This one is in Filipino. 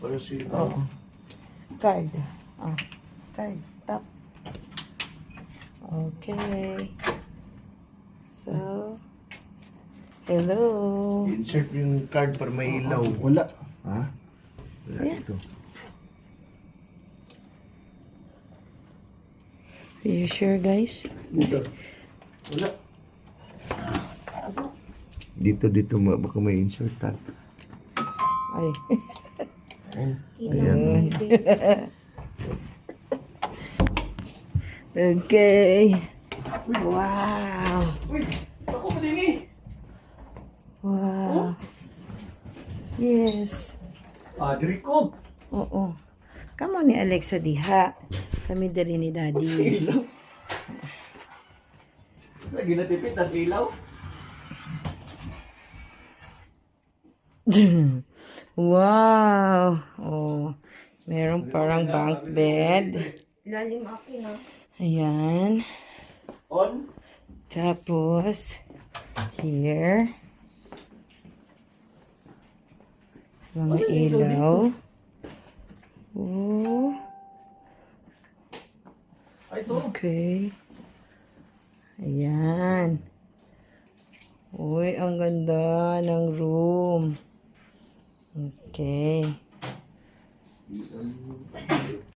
pala sila. Oo. Card. Ah, card. Tap. Okay. So, hello. Insert yung card para may ilaw. Wala. Ha? Wala Ayan. dito. Are you sure, guys? Dito. Wala. Dito, baka may insert ha. Ay. Ayan. Okay. Wow. Uy, ako pa din eh. Wow. Yes. Diri ko. Oo. Kamo ni Alexa diha. Kami dali ni Daddy. Ilaw. Sa ginatipid, tas ilaw. Wow. Oh. Meron parang bunk bed. Lalim akin na. Ayan. On. Tapos, here. Mga ilaw. Oh. Ay, to. Okay. Ayan. Uy, ang ganda ng room. Okay.